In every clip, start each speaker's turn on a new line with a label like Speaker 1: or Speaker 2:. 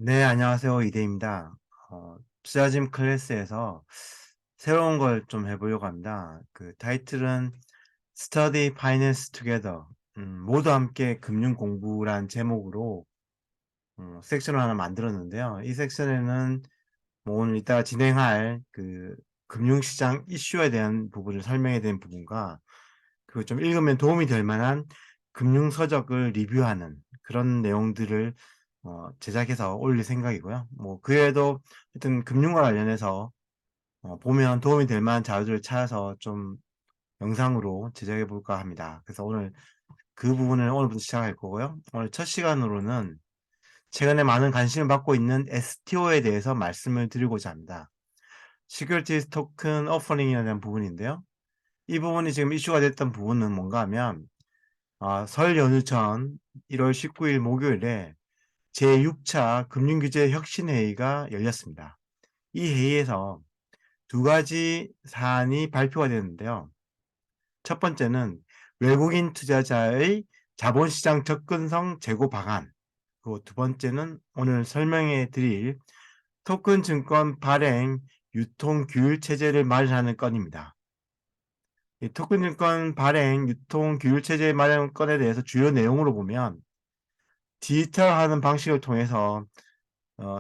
Speaker 1: 네, 안녕하세요. 이대입니다. 투자짐 클래스에서 새로운 걸 좀 해보려고 합니다. 그 타이틀은 Study Finance Together, 모두 함께 금융 공부란 제목으로 섹션을 하나 만들었는데요. 이 섹션에는 뭐 오늘 이따가 진행할 그 금융시장 이슈에 대한 부분을 설명해야 되는 부분과 그리고 좀 읽으면 도움이 될 만한 금융 서적을 리뷰하는 그런 내용들을 제작해서 올릴 생각이고요. 뭐 그 외에도 하여튼 금융과 관련해서 보면 도움이 될 만한 자료들을 찾아서 좀 영상으로 제작해 볼까 합니다. 그래서 오늘 그 부분을 오늘부터 시작할 거고요. 오늘 첫 시간으로는 최근에 많은 관심을 받고 있는 STO에 대해서 말씀을 드리고자 합니다. Securities Token Offering이라는 대한 부분인데요. 이 부분이 지금 이슈가 됐던 부분은 뭔가 하면 설 연휴 전 1월 19일 목요일에 제6차 금융규제 혁신회의가 열렸습니다. 이 회의에서 두 가지 사안이 발표가 됐는데요. 첫 번째는 외국인 투자자의 자본시장 접근성 제고 방안, 그리고 두 번째는 오늘 설명해 드릴 토큰 증권 발행 유통 규율 체제를 마련하는 건입니다. 이 토큰 증권 발행 유통 규율 체제 마련 건에 대해서 주요 내용으로 보면 디지털하는 방식을 통해서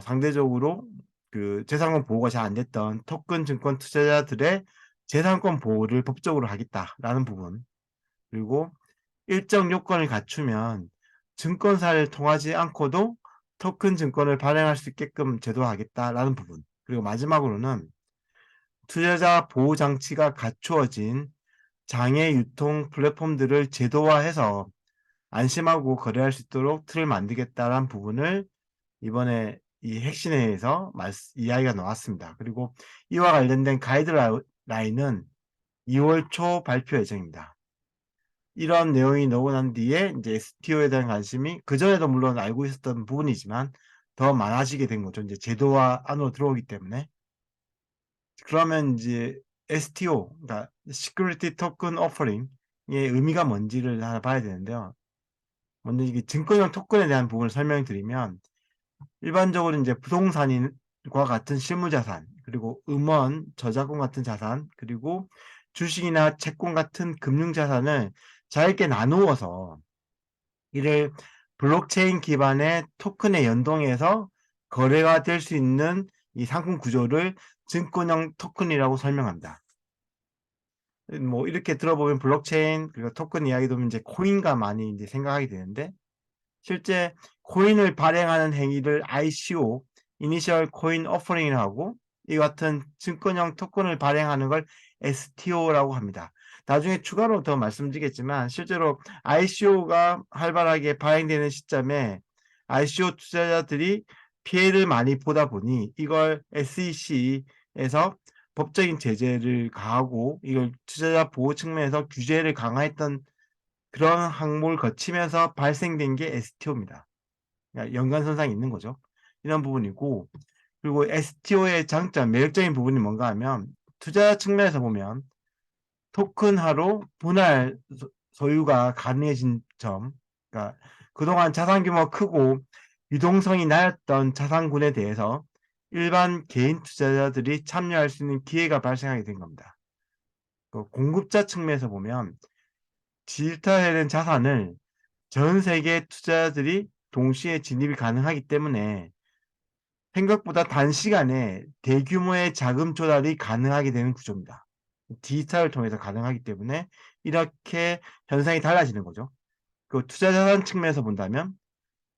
Speaker 1: 상대적으로 그 재산권 보호가 잘 안 됐던 토큰 증권 투자자들의 재산권 보호를 법적으로 하겠다라는 부분, 그리고 일정 요건을 갖추면 증권사를 통하지 않고도 토큰 증권을 발행할 수 있게끔 제도화하겠다라는 부분, 그리고 마지막으로는 투자자 보호 장치가 갖추어진 장외 유통 플랫폼들을 제도화해서 안심하고 거래할 수 있도록 틀을 만들겠다라는 부분을 이번에 이 핵심회의에서 이야기가 나왔습니다. 그리고 이와 관련된 가이드라인은 2월 초 발표 예정입니다. 이런 내용이 나오고 난 뒤에 이제 STO에 대한 관심이 그전에도 물론 알고 있었던 부분이지만 더 많아지게 된 거죠. 이제 제도화 안으로 들어오기 때문에. 그러면 이제 STO, 그러니까 Security Token Offering의 의미가 뭔지를 하나 봐야 되는데요. 먼저 이게 증권형 토큰에 대한 부분을 설명드리면 일반적으로 이제 부동산과 같은 실무자산, 그리고 음원, 저작권 같은 자산, 그리고 주식이나 채권 같은 금융자산을 잘게 나누어서 이를 블록체인 기반의 토큰에 연동해서 거래가 될 수 있는 이 상품 구조를 증권형 토큰이라고 설명합니다. 뭐 이렇게 들어보면 블록체인 그리고 토큰 이야기도 이제 코인과 많이 이제 생각하게 되는데 실제 코인을 발행하는 행위를 ICO, Initial Coin Offering이라고 하고 이 같은 증권형 토큰을 발행하는 걸 STO라고 합니다. 나중에 추가로 더 말씀드리겠지만 실제로 ICO가 활발하게 발행되는 시점에 ICO 투자자들이 피해를 많이 보다 보니 이걸 SEC에서 법적인 제재를 가하고 이걸 투자자 보호 측면에서 규제를 강화했던 그런 항목을 거치면서 발생된 게 STO입니다. 그러니까 연관선상이 있는 거죠. 이런 부분이고, 그리고 STO의 장점, 매력적인 부분이 뭔가 하면 투자 측면에서 보면 토큰화로 분할 소유가 가능해진 점, 그러니까 그동안 자산 규모가 크고 유동성이 낮았던 자산군에 대해서 일반 개인 투자자들이 참여할 수 있는 기회가 발생하게 된 겁니다. 공급자 측면에서 보면 디지털화된 자산을 전 세계 투자자들이 동시에 진입이 가능하기 때문에 생각보다 단시간에 대규모의 자금 조달이 가능하게 되는 구조입니다. 디지털을 통해서 가능하기 때문에 이렇게 현상이 달라지는 거죠. 그 투자 자산 측면에서 본다면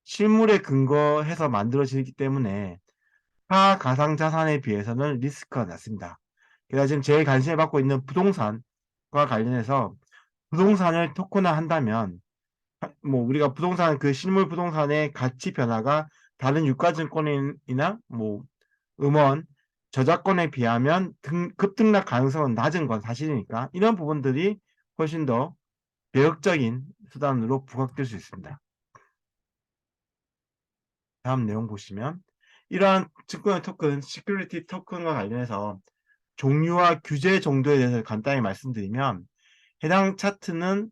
Speaker 1: 실물에 근거해서 만들어지기 때문에 타 가상 자산에 비해서는 리스크가 낮습니다. 게다가 지금 제일 관심을 받고 있는 부동산과 관련해서 부동산을 토큰화 한다면 뭐 우리가 부동산 그 실물 부동산의 가치 변화가 다른 유가증권이나 뭐 음원, 저작권에 비하면 급등락 가능성은 낮은 건 사실이니까 이런 부분들이 훨씬 더 매력적인 수단으로 부각될 수 있습니다. 다음 내용 보시면 이러한 증권 토큰, 시큐리티 토큰과 관련해서 종류와 규제 정도에 대해서 간단히 말씀드리면 해당 차트는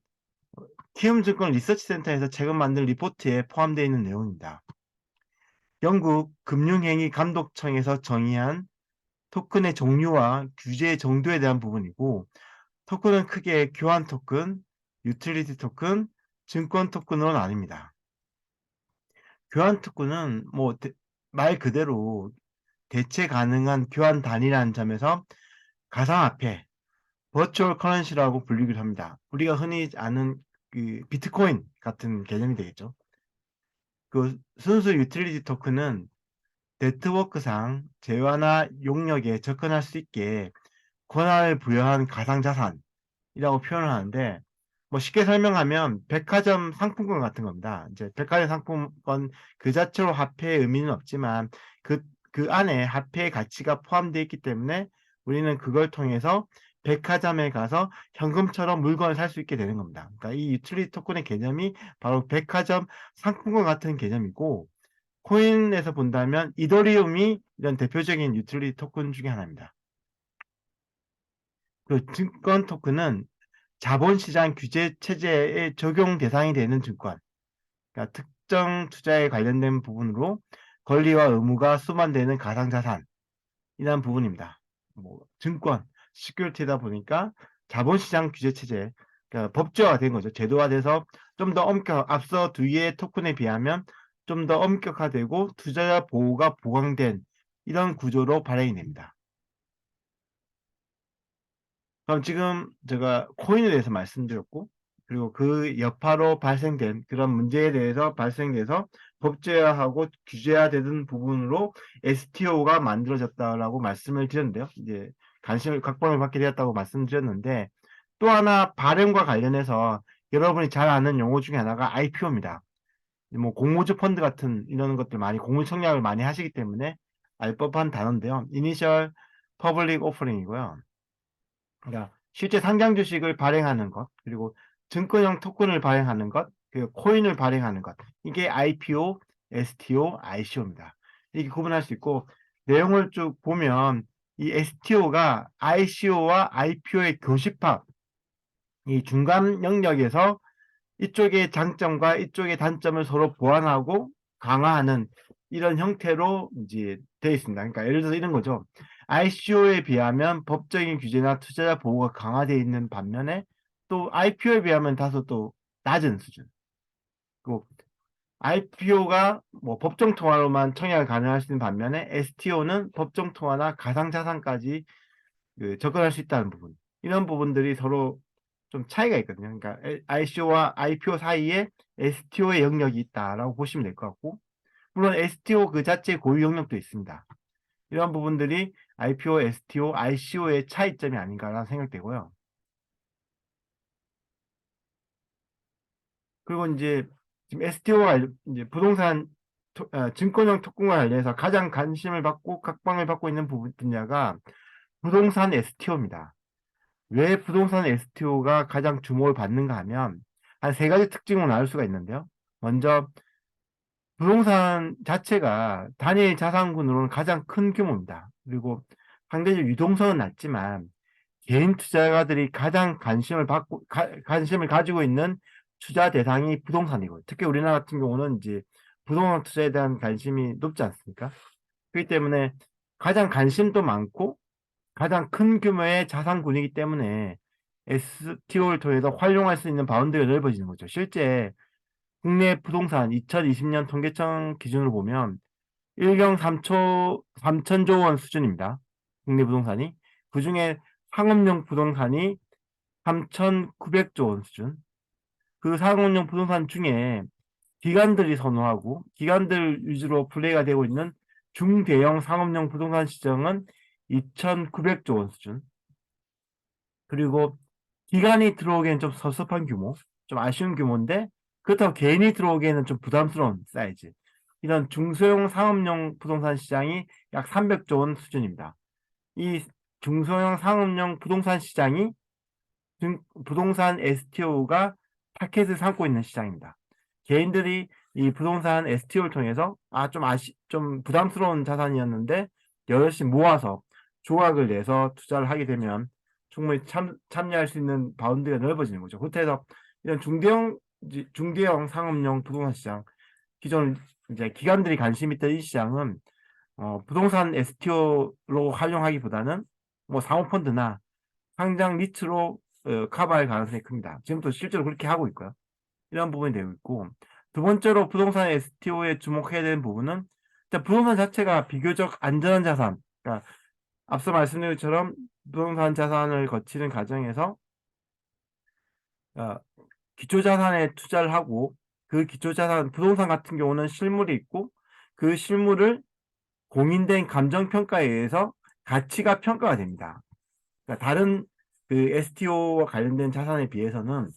Speaker 1: 키움증권 리서치센터에서 최근 만든 리포트에 포함되어 있는 내용입니다. 영국 금융행위감독청에서 정의한 토큰의 종류와 규제 정도에 대한 부분이고, 토큰은 크게 교환 토큰, 유틸리티 토큰, 증권 토큰으로 나뉩니다. 교환 토큰은 말 그대로 대체 가능한 교환 단위라는 점에서 가상화폐, 버추얼 커런시라고 불리기도 합니다. 우리가 흔히 아는 그 비트코인 같은 개념이 되겠죠. 그 순수 유틸리티 토큰은 네트워크상 재화나 용역에 접근할 수 있게 권한을 부여한 가상자산이라고 표현을 하는데, 쉽게 설명하면 백화점 상품권 같은 겁니다. 이제 백화점 상품권 그 자체로 화폐의 의미는 없지만 그 안에 화폐의 가치가 포함되어 있기 때문에 우리는 그걸 통해서 백화점에 가서 현금처럼 물건을 살 수 있게 되는 겁니다. 그러니까 이 유틸리티 토큰의 개념이 바로 백화점 상품권 같은 개념이고, 코인에서 본다면 이더리움이 이런 대표적인 유틸리티 토큰 중에 하나입니다. 그 증권 토큰은 자본시장 규제 체제에 적용 대상이 되는 증권, 그러니까 특정 투자에 관련된 부분으로 권리와 의무가 수반되는 가상자산이라는 부분입니다. 증권, 시큐리티다 보니까 자본시장 규제 체제, 그러니까 법제화가 된 거죠. 제도화돼서 좀 더 앞서 두 개의 토큰에 비하면 좀 더 엄격화되고 투자자 보호가 보강된 이런 구조로 발행이 됩니다. 그럼 지금 제가 코인에 대해서 말씀드렸고, 그리고 그 여파로 발생된 그런 문제에 대해서 발생돼서 법제화하고 규제화되는 부분으로 STO가 만들어졌다라고 말씀을 드렸는데요. 이제 각광을 받게 되었다고 말씀드렸는데, 또 하나 발행과 관련해서 여러분이 잘 아는 용어 중에 하나가 IPO입니다. 공모주 펀드 같은 이런 것들 많이 공모 청약을 많이 하시기 때문에 알 법한 단어인데요. 이니셜 퍼블릭 오퍼링이고요. 그러니까 실제 상장 주식을 발행하는 것, 그리고 증권형 토큰을 발행하는 것, 그리고 코인을 발행하는 것, 이게 IPO, STO, ICO입니다. 이렇게 구분할 수 있고, 내용을 쭉 보면 이 STO가 ICO와 IPO의 교집합, 이 중간 영역에서 이쪽의 장점과 이쪽의 단점을 서로 보완하고 강화하는 이런 형태로 이제 되어 있습니다. 그러니까 예를 들어서 이런 거죠. ICO에 비하면 법적인 규제나 투자자 보호가 강화되어 있는 반면에 또 IPO에 비하면 다소 또 낮은 수준. 그리고 IPO가 법정 통화로만 청약을 가능할 수 있는 반면에 STO는 법정 통화나 가상자산까지 접근할 수 있다는 부분. 이런 부분들이 서로 좀 차이가 있거든요. 그러니까 ICO와 IPO 사이에 STO의 영역이 있다라고 보시면 될 것 같고, 물론 STO 그 자체의 고유 영역도 있습니다. 이런 부분들이 IPO, STO, ICO의 차이점이 아닌가라는 생각되고요. 그리고 이제 지금 STO가 이제 부동산 증권형 토큰과 관련해서 가장 관심을 받고 각광을 받고 있는 분야가 부동산 STO입니다. 왜 부동산 STO가 가장 주목을 받는가 하면 한 세 가지 특징으로 나눌 수가 있는데요. 먼저 부동산 자체가 단일 자산군으로는 가장 큰 규모입니다. 그리고 상대적 유동성은 낮지만 개인 투자가들이 가장 관심을 가지고 있는 투자 대상이 부동산이고, 특히 우리나라 같은 경우는 이제 부동산 투자에 대한 관심이 높지 않습니까? 그렇기 때문에 가장 관심도 많고 가장 큰 규모의 자산군이기 때문에 STO를 통해서 활용할 수 있는 바운드가 넓어지는 거죠. 실제 국내 부동산 2020년 통계청 기준으로 보면 1경 3천조 원 수준입니다. 국내 부동산이. 그중에 상업용 부동산이 3,900조 원 수준. 그 상업용 부동산 중에 기관들이 선호하고 기관들 위주로 플레이가 되고 있는 중대형 상업용 부동산 시장은 2,900조 원 수준. 그리고 기관이 들어오기에는 좀 섭섭한 규모, 좀 아쉬운 규모인데 그렇다고 개인이 들어오기에는 좀 부담스러운 사이즈. 이런 중소형 상업용 부동산 시장이 약 300조 원 수준입니다. 이 중소형 상업용 부동산 시장이 부동산 STO가 타켓을 삼고 있는 시장입니다. 개인들이 이 부동산 STO를 통해서 좀 부담스러운 자산이었는데 여럿이 모아서 조각을 내서 투자를 하게 되면 충분히 참여할 수 있는 바운드가 넓어지는 거죠. 그렇다 해서 이런 중대형 상업용 부동산 시장, 기존 이제 기관들이 관심 있던 이 시장은 부동산 STO로 활용하기보다는 뭐 사모펀드나 상장 리츠로 커버할 가능성이 큽니다. 지금도 실제로 그렇게 하고 있고요. 이런 부분이 되고 있고, 두 번째로 부동산 STO에 주목해야 되는 부분은 일단 부동산 자체가 비교적 안전한 자산, 그러니까 앞서 말씀드린 것처럼 부동산 자산을 거치는 과정에서 어, 기초자산에 투자를 하고, 그 기초자산 부동산 같은 경우는 실물이 있고, 그 실물을 공인된 감정평가에 의해서 가치가 평가가 됩니다. 그러니까 다른 그 STO와 관련된 자산에 비해서는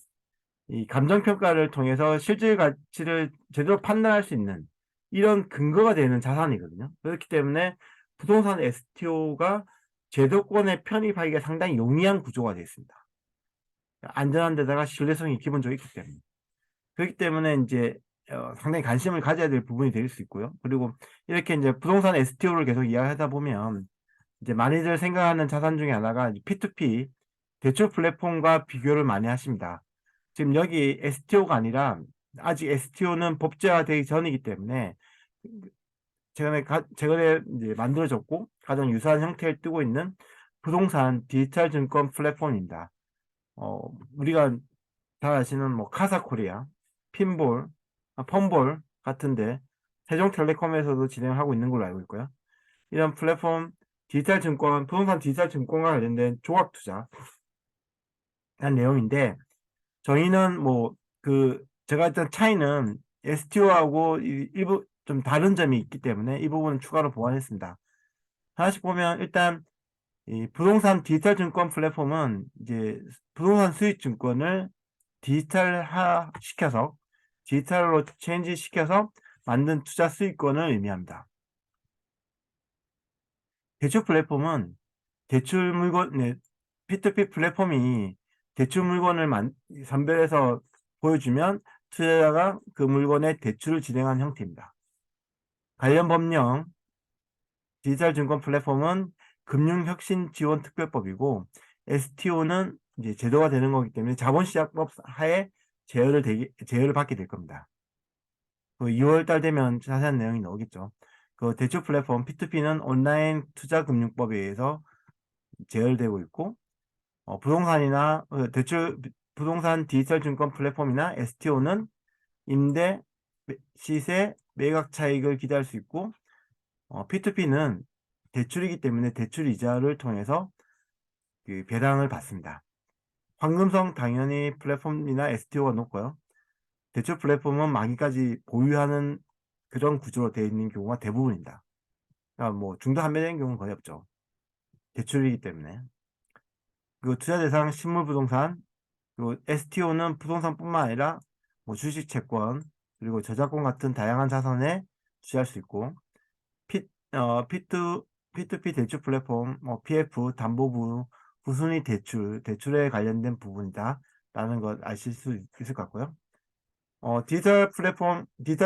Speaker 1: 이 감정평가를 통해서 실질 가치를 제대로 판단할 수 있는 이런 근거가 되는 자산이거든요. 그렇기 때문에 부동산 STO가 제도권에 편입하기가 상당히 용이한 구조가 되어 있습니다. 안전한 데다가 신뢰성이 기본적으로 있기 때문에. 그렇기 때문에 이제 상당히 관심을 가져야 될 부분이 될 수 있고요. 그리고 이렇게 이제 부동산 STO를 계속 이야기하다 보면 이제 많이들 생각하는 자산 중에 하나가 P2P 대출 플랫폼과 비교를 많이 하십니다. 지금 여기 STO가 아니라 아직 STO는 법제화되기 전이기 때문에 최근에 이제 만들어졌고 가장 유사한 형태를 띠고 있는 부동산 디지털 증권 플랫폼입니다. 우리가 잘 아시는 뭐 카사코리아, 핀볼, 펀볼 같은데 세종텔레콤에서도 진행하고 있는 걸로 알고 있고요. 이런 플랫폼 디지털 증권, 부동산 디지털 증권과 관련된 조각 투자한 내용인데 저희는 뭐 제가 일단 차이는 STO하고 일부 좀 다른 점이 있기 때문에 이 부분은 추가로 보완했습니다. 하나씩 보면 일단 이 부동산 디지털 증권 플랫폼은 이제 부동산 수익 증권을 디지털화 시켜서 디지털로 체인지 시켜서 만든 투자 수익권을 의미합니다. 대출 플랫폼은 대출 물건, 네, P2P 플랫폼이 대출 물건을 선별해서 보여주면 투자자가 그 물건의 대출을 진행한 형태입니다. 관련 법령 디지털 증권 플랫폼은 금융혁신지원특별법이고 STO는 이제 제도가 되는 거기 때문에 자본시장법 하에 제어를 받게 될 겁니다. 2월달 되면 자세한 내용이 나오겠죠. 그 대출 플랫폼 P2P는 온라인 투자금융법에 의해서 제어되고 있고 부동산이나 부동산 디지털 증권 플랫폼이나 STO는 임대, 시세, 매각 차익을 기대할 수 있고 P2P는 대출이기 때문에 대출 이자를 통해서 그 배당을 받습니다. 황금성 당연히 플랫폼이나 STO가 높고요. 대출 플랫폼은 만기까지 보유하는 그런 구조로 되어 있는 경우가 대부분입니다. 그러니까 뭐 중도 판매되는 경우는 거의 없죠. 대출이기 때문에. 그리고 투자 대상 실물 부동산, 그리고 STO는 부동산뿐만 아니라 뭐 주식 채권, 그리고 저작권 같은 다양한 자산에 투자할 수 있고, P, P2P 대출 플랫폼, PF, 담보부, 후순위 대출에 관련된 부분이다. 라는 걸 아실 수 있을 것 같고요. 디지털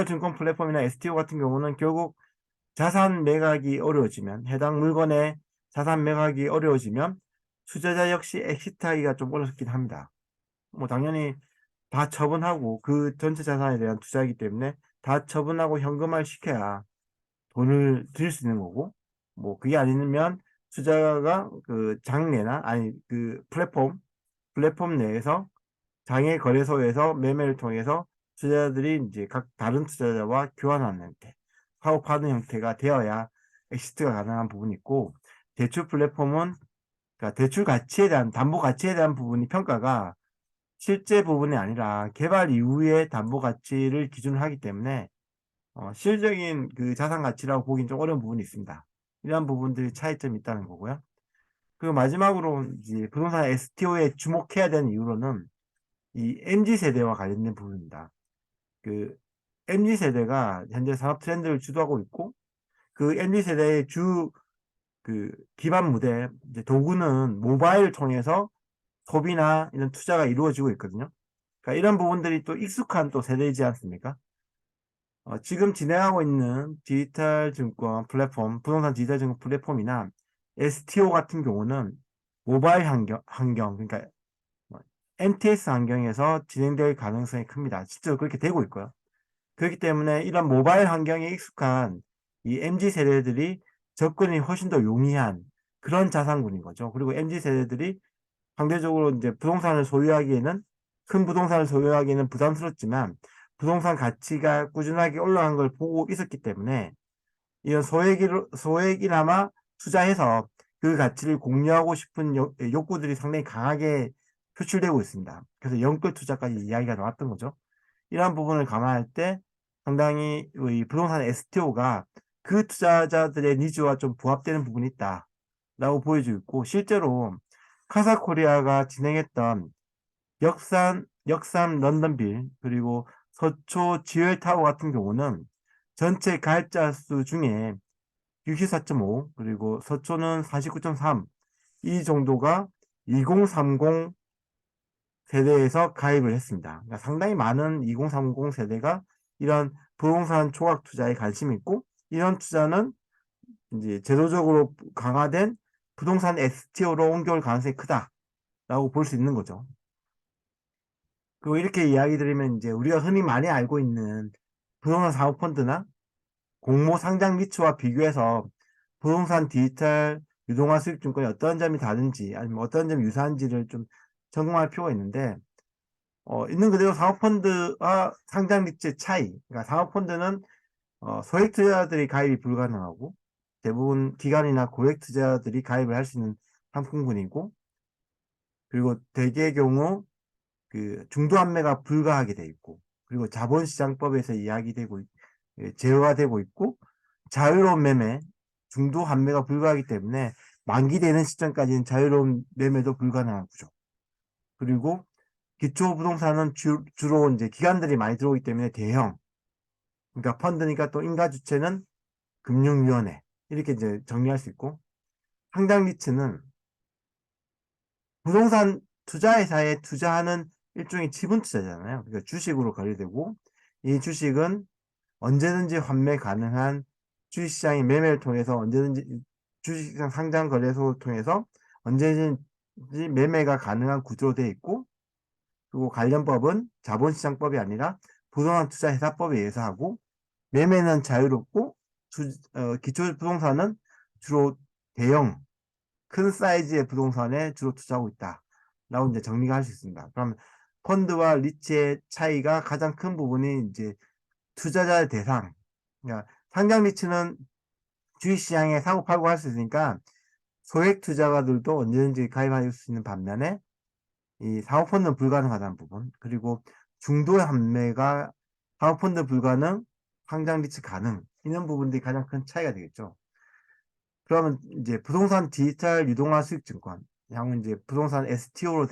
Speaker 1: 증권 플랫폼이나 STO 같은 경우는 결국 자산 매각이 어려워지면, 해당 물건의 자산 매각이 어려워지면, 투자자 역시 엑시트하기가 좀 어렵긴 합니다. 뭐, 당연히 다 처분하고, 그 전체 자산에 대한 투자이기 때문에 다 처분하고 현금화 시켜야 돈을 드릴 수 있는 거고, 뭐, 그게 아니면 투자가 그 장내나, 아니, 그 플랫폼 내에서 장외 거래소에서 매매를 통해서 투자자들이 이제 각 다른 투자자와 교환하는 형태, 파업하는 형태가 되어야 엑시트가 가능한 부분이 있고, 대출 플랫폼은 그러니까 대출 가치에 대한, 담보 가치에 대한 부분이 평가가 실제 부분이 아니라 개발 이후의 담보 가치를 기준으로 하기 때문에 실질적인 그 자산 가치라고 보기는 좀 어려운 부분이 있습니다. 이러한 부분들이 차이점이 있다는 거고요. 그리고 마지막으로 이제 부동산 STO에 주목해야 되는 이유로는 이 MZ 세대와 관련된 부분입니다. 그 MZ 세대가 현재 산업 트렌드를 주도하고 있고 그 MZ 세대의 기반 무대 이제 도구는 모바일을 통해서 소비나 이런 투자가 이루어지고 있거든요. 그러니까 이런 부분들이 또 익숙한 또 세대이지 않습니까? 지금 진행하고 있는 디지털 증권 플랫폼, 부동산 디지털 증권 플랫폼이나 STO 같은 경우는 모바일 환경 그러니까 MTS 환경에서 진행될 가능성이 큽니다. 실제로 그렇게 되고 있고요. 그렇기 때문에 이런 모바일 환경에 익숙한 이 MZ 세대들이 접근이 훨씬 더 용이한 그런 자산군인 거죠. 그리고 MZ 세대들이 상대적으로 이제 부동산을 소유하기에는 큰 부동산을 소유하기에는 부담스럽지만 부동산 가치가 꾸준하게 올라간 걸 보고 있었기 때문에 이런 소액이나마 투자해서 그 가치를 공유하고 싶은 욕구들이 상당히 강하게 표출되고 있습니다. 그래서 연끌 투자까지 이야기가 나왔던 거죠. 이러한 부분을 감안할 때 상당히 이 부동산 STO가 그 투자자들의 니즈와 좀 부합되는 부분이 있다라고 보여지고 있고, 실제로 카사코리아가 진행했던 역삼 런던빌 그리고 서초 지웰타워 같은 경우는 전체 가입자 수 중에 64.5 그리고 서초는 49.3 이 정도가 2030 세대에서 가입을 했습니다. 그러니까 상당히 많은 2030 세대가 이런 부동산 초각 투자에 관심이 있고, 이런 투자는 이제 제도적으로 강화된 부동산 STO로 옮겨올 가능성이 크다라고 볼 수 있는 거죠. 그리고 이렇게 이야기 드리면 이제 우리가 흔히 많이 알고 있는 부동산 사모펀드나 공모 상장 리츠와 비교해서 부동산 디지털 유동화 수익증권이 어떤 점이 다른지 아니면 어떤 점이 유사한지를 좀 점검할 필요가 있는데, 있는 그대로 사모펀드와 상장 리츠의 차이. 그러니까 사모펀드는 소액 투자자들이 가입이 불가능하고 대부분 기관이나 고액 투자자들이 가입을 할 수 있는 상품군이고, 그리고 대개의 경우 그 중도 환매가 불가하게 돼 있고, 그리고 자본시장법에서 이야기되고 제어가 되고 있고, 자유로운 매매, 중도 환매가 불가하기 때문에 만기되는 시점까지는 자유로운 매매도 불가능한 구조. 그리고 기초 부동산은 주로 이제 기관들이 많이 들어오기 때문에 대형, 그러니까 펀드니까 또 인가 주체는 금융위원회 이렇게 이제 정리할 수 있고, 상장 리츠는 부동산 투자회사에 투자하는 일종의 지분 투자잖아요. 그러니까 주식으로 거래되고, 이 주식은 언제든지 환매 가능한 주식시장의 매매를 통해서 언제든지 주식시장 상장 거래소를 통해서 언제든지 매매가 가능한 구조로 되어 있고, 그리고 관련법은 자본시장법이 아니라 부동산 투자회사법에 의해서 하고, 매매는 자유롭고 기초 부동산은 주로 대형 큰 사이즈의 부동산에 주로 투자하고 있다 라고 이제 정리가 할 수 있습니다. 그러면 펀드와 리츠의 차이가 가장 큰 부분이 이제 투자자의 대상. 그러니까 상장 리츠는 주식시장에 사고 팔고 할 수 있으니까 소액 투자가들도 언제든지 가입할 수 있는 반면에 이 사모펀드는 불가능하다는 부분, 그리고 중도 환매가 사모펀드 불가능, 상장 리츠 가능, 이런 부분들이 가장 큰 차이가 되겠죠. 그러면 이제 부동산 디지털 유동화 수익증권, 향후 이제 부동산 STO로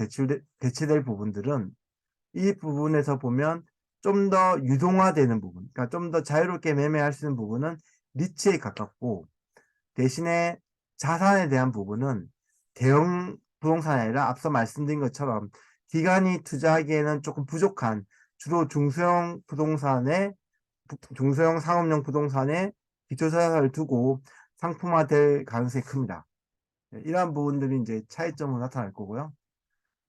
Speaker 1: 대체될 부분들은 이 부분에서 보면 좀 더 유동화되는 부분, 그러니까 좀 더 자유롭게 매매할 수 있는 부분은 리츠에 가깝고, 대신에 자산에 대한 부분은 대형 부동산이 아니라 앞서 말씀드린 것처럼 기관이 투자하기에는 조금 부족한 주로 중소형 상업용 부동산에 기초자산을 두고 상품화될 가능성이 큽니다. 이러한 부분들이 이제 차이점으로 나타날 거고요.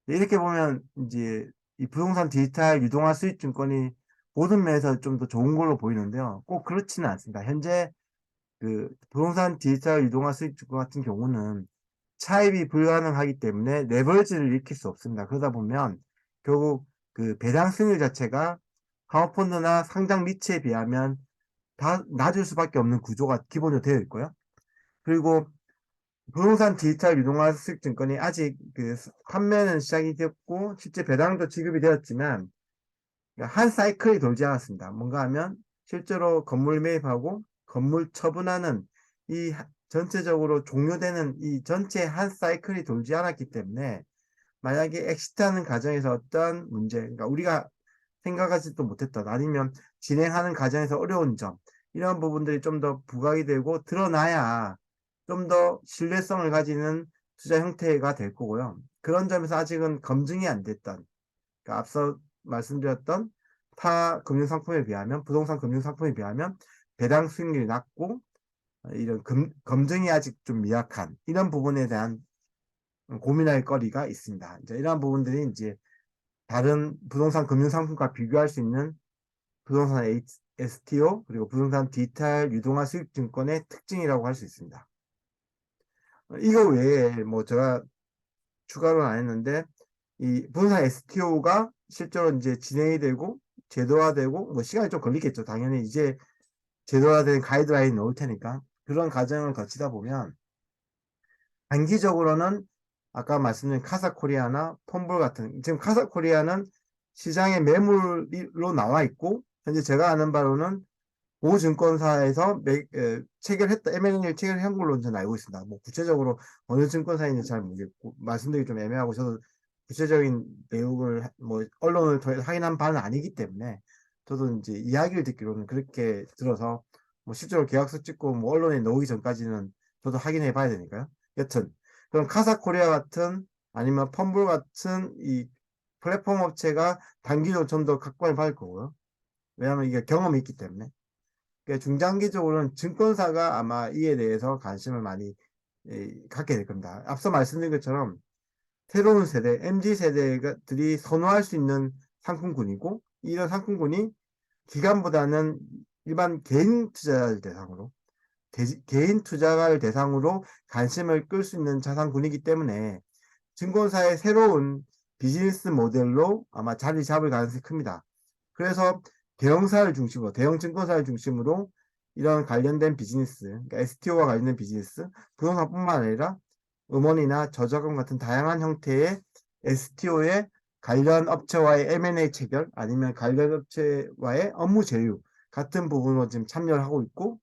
Speaker 1: 이렇게 보면 이제 이 부동산 디지털 유동화 수익증권이 모든 면에서 좀 더 좋은 걸로 보이는데요. 꼭 그렇지는 않습니다. 현재 그 부동산 디지털 유동화 수익증권 같은 경우는 차입이 불가능하기 때문에 레버리지를 일으킬 수 없습니다. 그러다 보면 결국 그 배당 수익률 자체가 사모펀드나 상장 리츠에 비하면 다 낮을 수밖에 없는 구조가 기본으로 되어 있고요. 그리고 부동산 디지털 유동화 수익증권이 아직 그 판매는 시작이 되었고 실제 배당도 지급이 되었지만 한 사이클이 돌지 않았습니다. 뭔가 하면 실제로 건물 매입하고 건물 처분하는 이 전체적으로 종료되는 이 전체 한 사이클이 돌지 않았기 때문에 만약에 엑시트하는 과정에서 어떤 문제, 그러니까 우리가 생각하지도 못했던 아니면 진행하는 과정에서 어려운 점, 이런 부분들이 좀 더 부각이 되고 드러나야 좀 더 신뢰성을 가지는 투자 형태가 될 거고요. 그런 점에서 아직은 검증이 안 됐던, 그러니까 앞서 말씀드렸던 타 금융상품에 비하면, 부동산 금융상품에 비하면 배당 수익률이 낮고 이런 검증이 아직 좀 미약한 이런 부분에 대한 고민할 거리가 있습니다. 이제 이러한 부분들이 이제 다른 부동산 금융상품과 비교할 수 있는 부동산 STO 그리고 부동산 디지털 유동화 수익 증권의 특징이라고 할 수 있습니다. 이거 외에 뭐 제가 추가로는 안 했는데 이 부동산 STO가 실제로 이제 진행이 되고 제도화되고 뭐 시간이 좀 걸리겠죠. 당연히 이제 제도화된 가이드라인 넣을 테니까 그런 과정을 거치다 보면 단기적으로는 아까 말씀드린 카사코리아나 펌볼 같은 지금 카사코리아는 시장에 매물로 나와 있고 현재 제가 아는 바로는 모증권사에서 체결했다 M&A 체결한 걸로 저는 알고 있습니다. 뭐 구체적으로 어느 증권사인지 잘 모르겠고 말씀드리기 좀 애매하고 저도 구체적인 내용을 뭐 언론을 통해 확인한 바는 아니기 때문에 저도 이제 이야기를 듣기로는 그렇게 들어서 뭐 실제로 계약서 찍고 뭐 언론에 나오기 전까지는 저도 확인해 봐야 되니까요. 여튼 그럼 카사코리아 같은 아니면 펌블 같은 이 플랫폼 업체가 단기적으로 좀 더 각광을 받을 거고요. 왜냐하면 이게 경험이 있기 때문에. 그러니까 중장기적으로는 증권사가 아마 이에 대해서 관심을 많이 갖게 될 겁니다. 앞서 말씀드린 것처럼 새로운 세대, MZ세대들이 선호할 수 있는 상품군이고 이런 상품군이 기관보다는 일반 개인 투자자를 대상으로 개인 투자가를 대상으로 관심을 끌 수 있는 자산군이기 때문에 증권사의 새로운 비즈니스 모델로 아마 자리 잡을 가능성이 큽니다. 그래서 대형사를 중심으로, 대형 증권사를 중심으로 이런 관련된 비즈니스, 그러니까 STO와 관련된 비즈니스, 부동산뿐만 아니라 음원이나 저작권 같은 다양한 형태의 STO의 관련 업체와의 M&A 체결 아니면 관련 업체와의 업무 제휴 같은 부분으로 지금 참여를 하고 있고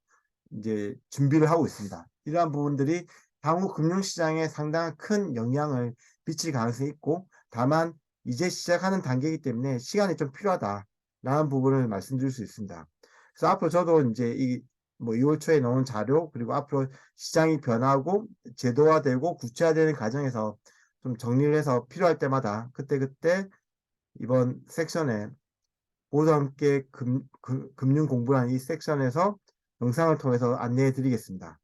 Speaker 1: 이제 준비를 하고 있습니다. 이러한 부분들이 향후 금융시장에 상당한 큰 영향을 미칠 가능성이 있고 다만 이제 시작하는 단계이기 때문에 시간이 좀 필요하다라는 부분을 말씀드릴 수 있습니다. 그래서 앞으로 저도 이제 이 뭐 2월 초에 나온 자료 그리고 앞으로 시장이 변하고 제도화되고 구체화되는 과정에서 좀 정리를 해서 필요할 때마다 그때그때 이번 섹션에 모두와 함께 금융 공부라는 이 섹션에서 영상을 통해서 안내해 드리겠습니다.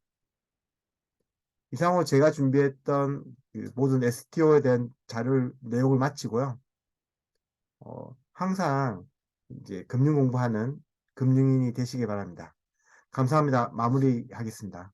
Speaker 1: 이상으로 제가 준비했던 그 모든 STO에 대한 자료 내용을 마치고요. 항상 이제 금융 공부하는 금융인이 되시기 바랍니다. 감사합니다. 마무리하겠습니다.